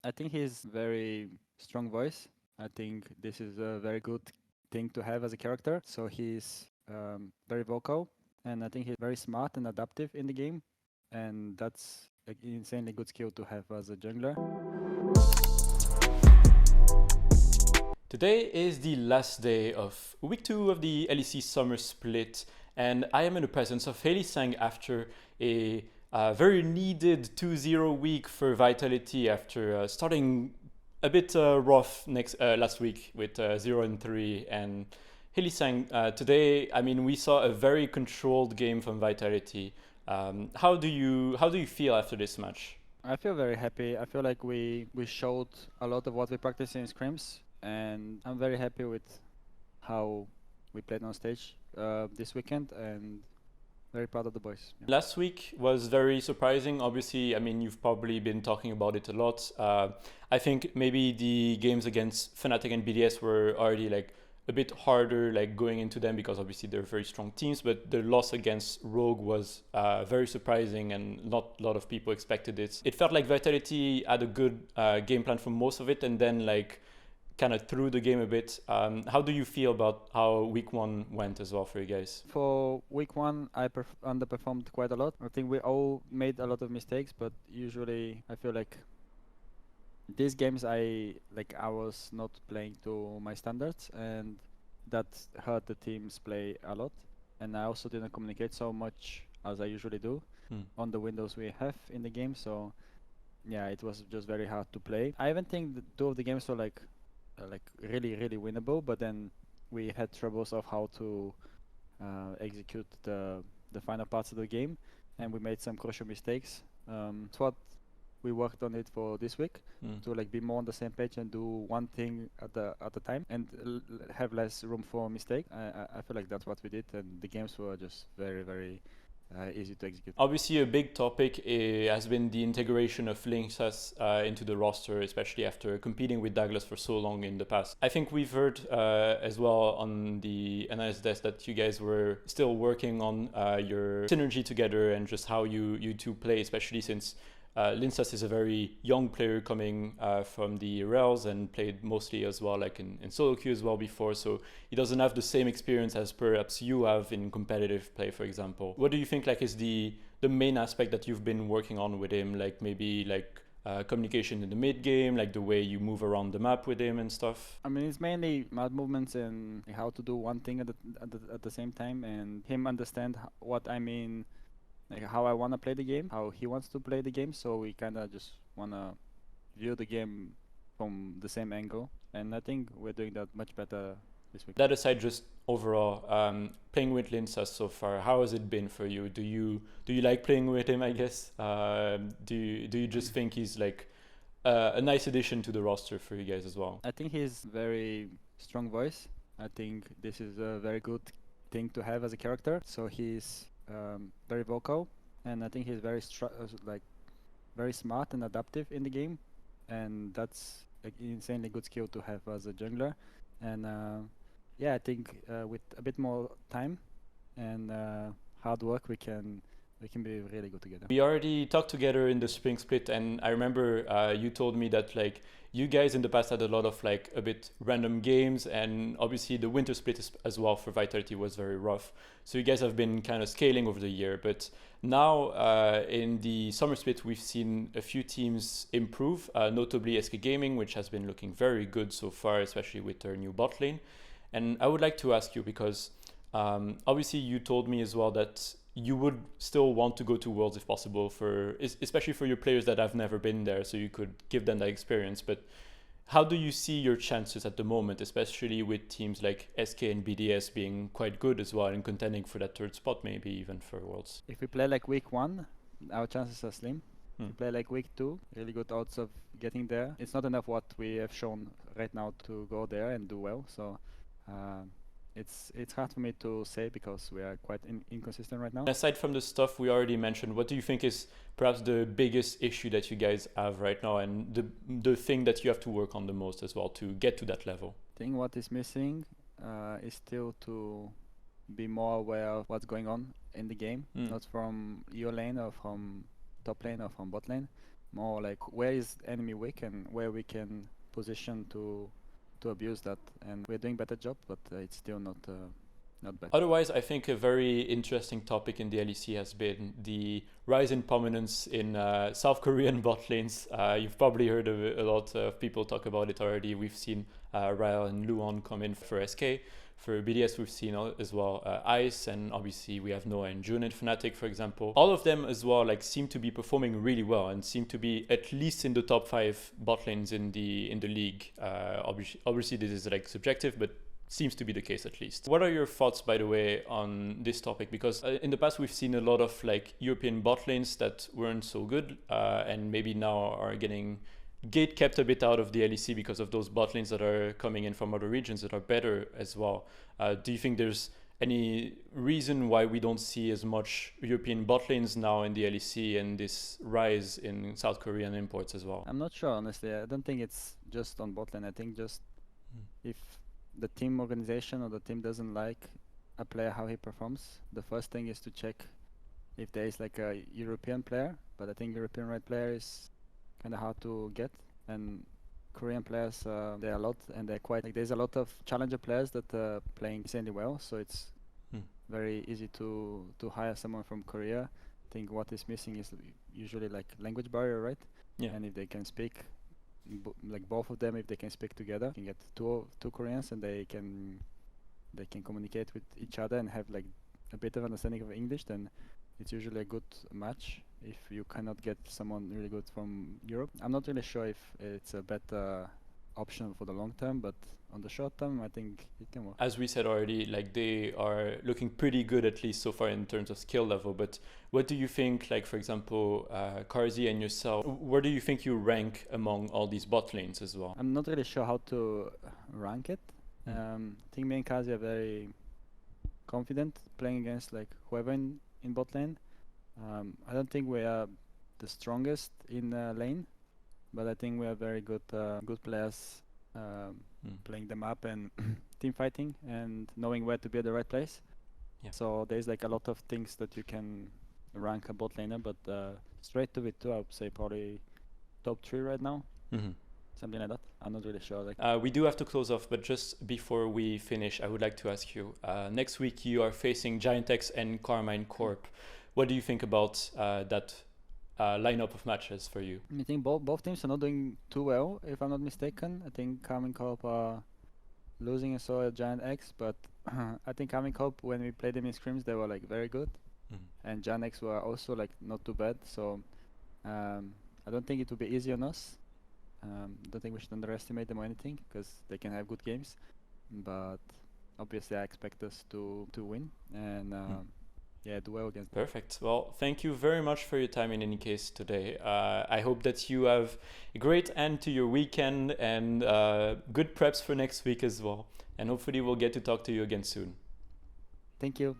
I think he's very strong voice. I think this is a very good thing to have as a character. So he's very vocal, and I think he's very smart and adaptive in the game, and that's an insanely good skill to have as a jungler. Today is the last day of week 2 of the LEC summer split, and I am in the presence of Haley Sang after a very needed 2-0 week for Vitality after starting a bit rough last week with 0-3. And Haley Sang, today, I mean, we saw a very controlled game from Vitality. How do you feel after this match? I feel very happy. I feel like we showed a lot of what we practiced in scrims, and I'm very happy with how we played on stage this weekend, and very proud of the boys. Yeah. Last week was very surprising. Obviously, I mean, you've probably been talking about it a lot. I think maybe the games against Fnatic and BDS were already like a bit harder, like going into them because obviously they're very strong teams. But the loss against Rogue was very surprising, and not a lot of people expected it. It felt like Vitality had a good game plan for most of it, and then like kind of threw the game a bit. How do you feel about how week 1 went as well for you guys? For week one, I underperformed quite a lot. I think we all made a lot of mistakes, but usually I feel like these games I was not playing to my standards, and that hurt the team's play a lot. And I also didn't communicate so much as I usually do on the windows we have in the game. So yeah, it was just very hard to play. I even think the two of the games were like really winnable, but then we had troubles of how to execute the final parts of the game, and we made some crucial mistakes. It's what we worked on it for this week to like be more on the same page and do one thing at the time, and have less room for mistake. I feel like that's what we did, and the games were just very easy to execute. Obviously, a big topic has been the integration of Lyncas into the roster, especially after competing with Douglas for so long in the past. I think we've heard as well on the analyst desk that you guys were still working on your synergy together and just how you two play, especially since Lyncas is a very young player coming from the Rails and played mostly as well like in solo queue as well before, so he doesn't have the same experience as perhaps you have in competitive play, for example. What do you think like is the main aspect that you've been working on with him, like maybe like communication in the mid game, like the way you move around the map with him and stuff? I mean, it's mainly mad movements and how to do one thing at the same time, and him understand what I mean, like how I want to play the game, how he wants to play the game. So we kind of just want to view the game from the same angle, and I think we're doing that much better this week. That aside, just overall, playing with Lyncas so far, how has it been for you? Do you like playing with him? I guess. Do you just think he's like a nice addition to the roster for you guys as well? I think he's very strong voice. I think this is a very good thing to have as a character. So he's very vocal, and I think he's like very smart and adaptive in the game, and that's an insanely good skill to have as a jungler. And yeah, I think with a bit more time and hard work, we can be really good together. We already talked together in the spring split, and I remember you told me that like you guys in the past had a lot of like a bit random games, and obviously the winter split as well for Vitality was very rough. So you guys have been kind of scaling over the year, but now in the summer split we've seen a few teams improve, notably SK Gaming, which has been looking very good so far, especially with their new bot lane. And I would like to ask you because obviously you told me as well that you would still want to go to Worlds if possible, especially for your players that have never been there, so you could give them that experience. But how do you see your chances at the moment, especially with teams like SK and BDS being quite good as well and contending for that third spot, maybe even for Worlds? If we play like week one, our chances are slim. If we play like week two, really good odds of getting there. It's not enough what we have shown right now to go there and do well. So it's hard for me to say because we are quite inconsistent right now. Aside from the stuff we already mentioned, what do you think is perhaps the biggest issue that you guys have right now, and the thing that you have to work on the most as well to get to that level? I think what is missing is still to be more aware of what's going on in the game, not from your lane or from top lane or from bot lane. more like where is enemy weak and where we can position to abuse that. And we're doing better job, but it's still not bad. Otherwise, I think a very interesting topic in the LEC has been the rise in prominence in South Korean bot lanes. You've probably heard of it, a lot of people talk about it already. We've seen Ryle and Luon come in for SK. For BDS, we've seen as well Ice, and obviously we have Noah and June and Fnatic, for example. All of them as well like seem to be performing really well and seem to be at least in the top 5 bot lanes in the league. Obviously, this is like subjective, but seems to be the case at least. What are your thoughts, by the way, on this topic? Because in the past we've seen a lot of like European bot lanes that weren't so good and maybe now are getting gate kept a bit out of the LEC because of those bot lanes that are coming in from other regions that are better as well. Do you think there's any reason why we don't see as much European bot lanes now in the LEC and this rise in South Korean imports as well? I'm not sure, honestly. I don't think it's just on bot lane. I think just if the team organization or the team doesn't like a player how he performs, the first thing is to check if there is like a European player. But I think European right player is kind of hard to get, and Korean players there are a lot, and they're quite like there's a lot of challenger players that are playing insanely well, so it's very easy to hire someone from Korea. I think what is missing is usually like language barrier, right? Yeah. And if they can speak like both of them, if they can speak together, you can get two Koreans and they can communicate with each other and have like a bit of understanding of English, then it's usually a good match. If you cannot get someone really good from Europe, I'm not really sure if it's a better option for the long term, but on the short term, I think it can work. As we said already, like they are looking pretty good, at least so far in terms of skill level. But what do you think, like for example, Karzi and yourself, where do you think you rank among all these bot lanes as well? I'm not really sure how to rank it. I think me and Karzi are very confident playing against like whoever in bot lane. I don't think we are the strongest in lane, but I think we are very good players playing them up and team fighting and knowing where to be at the right place. Yeah. So there's like a lot of things that you can rank a bot laner, but straight to VIT 2, I would say probably top 3 right now. Something like that. I'm not really sure. Like we do have to close off, but just before we finish, I would like to ask you, next week you are facing Giantex and Carmine Corp. What do you think about that lineup of matches for you? I think both teams are not doing too well, if I'm not mistaken. I think Carmine Corp are losing and so at Giant X, but I think Carmine Corp, when we played them in scrims, they were like very good. And Giant X were also like not too bad. So I don't think it will be easy on us. Don't think we should underestimate them or anything, because they can have good games. But obviously I expect us to win and yeah, do well against them. Perfect. Well, thank you very much for your time in any case today. I hope that you have a great end to your weekend and good preps for next week as well. And hopefully we'll get to talk to you again soon. Thank you. Thank you.